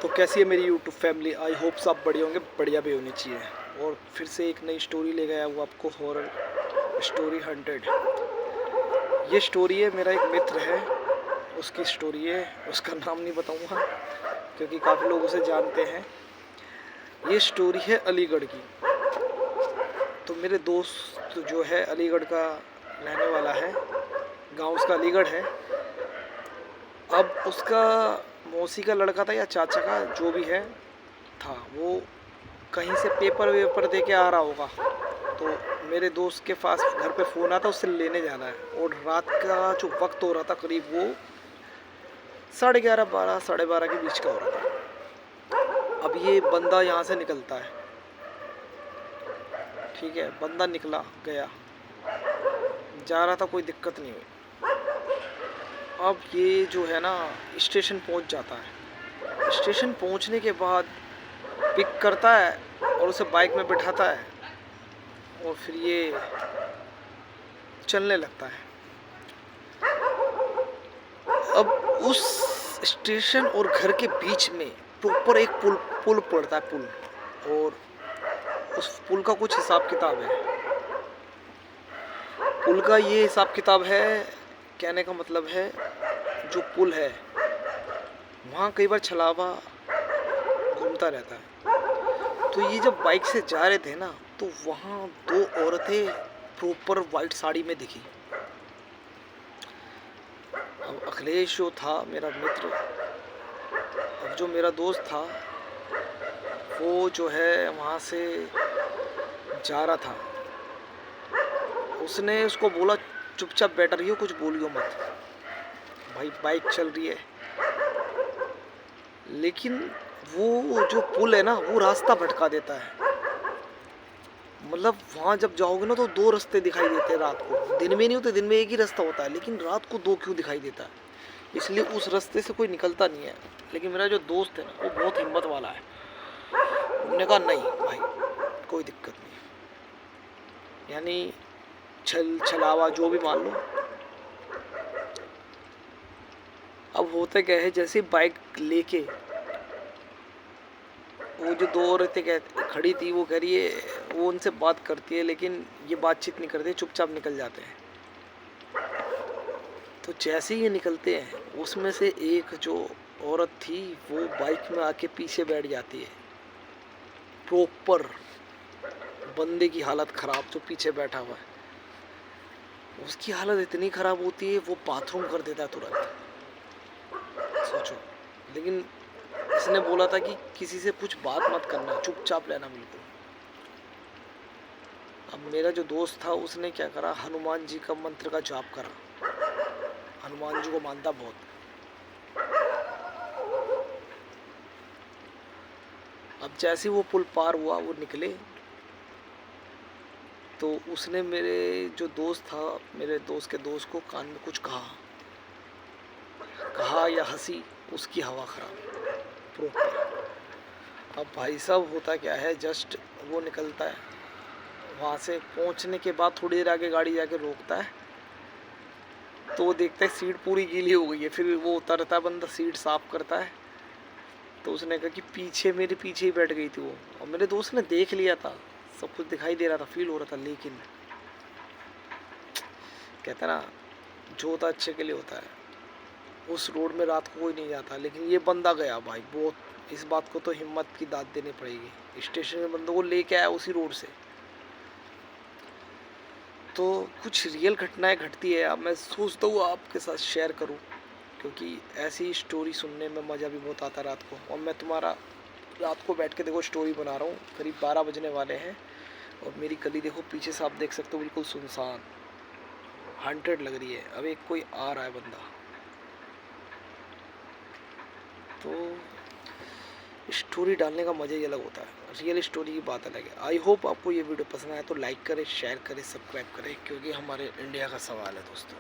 तो कैसी है मेरी यूट्यूब फैमिली। आई होप सब बढ़िया होंगे, बढ़िया भी होनी चाहिए। और फिर से एक नई स्टोरी ले गया वो आपको, हॉरर स्टोरी हंटेड। ये स्टोरी है, मेरा एक मित्र है उसकी स्टोरी है। उसका नाम नहीं बताऊंगा क्योंकि काफ़ी लोग उसे जानते हैं। ये स्टोरी है अलीगढ़ की। तो मेरे दोस्त जो है अलीगढ़ का रहने वाला है, गांव उसका अलीगढ़ है। अब उसका मौसी का लड़का था या चाचा का, जो भी है था, वो कहीं से पेपर वेपर दे के आ रहा होगा। तो मेरे दोस्त के पास घर पे फ़ोन आता, उससे लेने जाना है। और रात का जो वक्त हो रहा था, करीब वो 11:30 12 12:30 के बीच का हो रहा था। अब ये बंदा यहाँ से निकलता है, ठीक है। बंदा निकला गया, जा रहा था, कोई दिक्कत नहीं हुई। अब ये जो है ना, स्टेशन पहुँच जाता है। स्टेशन पहुँचने के बाद पिक करता है और उसे बाइक में बिठाता है और फिर ये चलने लगता है। अब उस स्टेशन और घर के बीच में प्रॉपर एक पुल पड़ता है, पुल। और उस पुल का कुछ हिसाब किताब है। पुल का ये हिसाब किताब है, कहने का मतलब है, जो पुल है वहाँ कई बार छलावा घूमता रहता है। तो ये जब बाइक से जा रहे थे ना, तो वहाँ दो औरतें प्रॉपर वाइट साड़ी में दिखी। अब अखिलेश जो था मेरा मित्र, अब जो मेरा दोस्त था, वो जो है वहाँ से जा रहा था। उसने उसको बोला, चुपचाप बैठा रहियो, कुछ बोलियो मत, भाई बाइक चल रही है। लेकिन वो जो पुल है ना, वो रास्ता भटका देता है। मतलब वहाँ जब जाओगे ना, तो दो रास्ते दिखाई देते हैं रात को। दिन में नहीं होते, दिन में एक ही रास्ता होता है, लेकिन रात को दो क्यों दिखाई देता है। इसलिए उस रास्ते से कोई निकलता नहीं है। लेकिन मेरा जो दोस्त है ना, वो बहुत हिम्मत वाला है। उन्होंने कहा नहीं भाई, कोई दिक्कत नहीं, यानी छलावा जो भी मान लो। अब होता क्या है, जैसे बाइक लेके वो जो दो औरतें खड़ी थी, वो कह रही है, वो उनसे बात करती है, लेकिन ये बातचीत नहीं करते, चुपचाप निकल जाते हैं। तो जैसे ही ये निकलते हैं, उसमें से एक जो औरत थी, वो बाइक में आके पीछे बैठ जाती है। प्रॉपर बंदे की हालत ख़राब, जो पीछे बैठा हुआ है उसकी हालत इतनी ख़राब होती है, वो बाथरूम कर देता है तुरंत। सोचो। लेकिन इसने बोला था कि किसी से कुछ बात मत करना, चुपचाप रहना बिल्कुल। अब मेरा जो दोस्त था, उसने क्या करा, हनुमान जी का मंत्र का जाप करा। हनुमान जी को मानता बहुत। अब जैसे वो पुल पार हुआ, वो निकले, तो उसने मेरे जो दोस्त था, मेरे दोस्त के दोस्त को कान में कुछ कहा या हंसी, उसकी हवा खराब प्रॉपर। अब भाई साहब होता क्या है, जस्ट वो निकलता है, वहाँ से पहुँचने के बाद थोड़ी देर आगे गाड़ी जाके रोकता है, तो वो देखता है सीट पूरी गीली हो गई है। फिर वो उतरता है बंदा, सीट साफ करता है। तो उसने कहा कि पीछे, मेरे पीछे ही बैठ गई थी वो। और मेरे दोस्त ने देख लिया था, सब कुछ दिखाई दे रहा था, फील हो रहा था। लेकिन कहता ना, जो होता अच्छे के लिए होता है। उस रोड में रात को कोई नहीं जाता, लेकिन ये बंदा गया भाई। बहुत, इस बात को तो हिम्मत की दाद देनी पड़ेगी। स्टेशन में बंदों को लेके आया उसी रोड से। तो कुछ रियल घटनाएं घटती है। अब मैं सोचता हूँ आपके साथ शेयर करूँ, क्योंकि ऐसी स्टोरी सुनने में मज़ा भी बहुत आता है रात को। और मैं तुम्हारा रात को बैठ के देखो स्टोरी बना रहा हूँ। करीब 12 बजने वाले हैं और मेरी गली देखो, पीछे से आप देख सकते हो, बिल्कुल सुनसान, हंटेड लग रही है। अब एक कोई आ रहा है बंदा। तो स्टोरी डालने का मज़ा ही अलग होता है, रियल स्टोरी की बात अलग है। आई होप आपको ये वीडियो पसंद आया, तो लाइक करें, शेयर करें, सब्सक्राइब करें, क्योंकि हमारे इंडिया का सवाल है दोस्तों।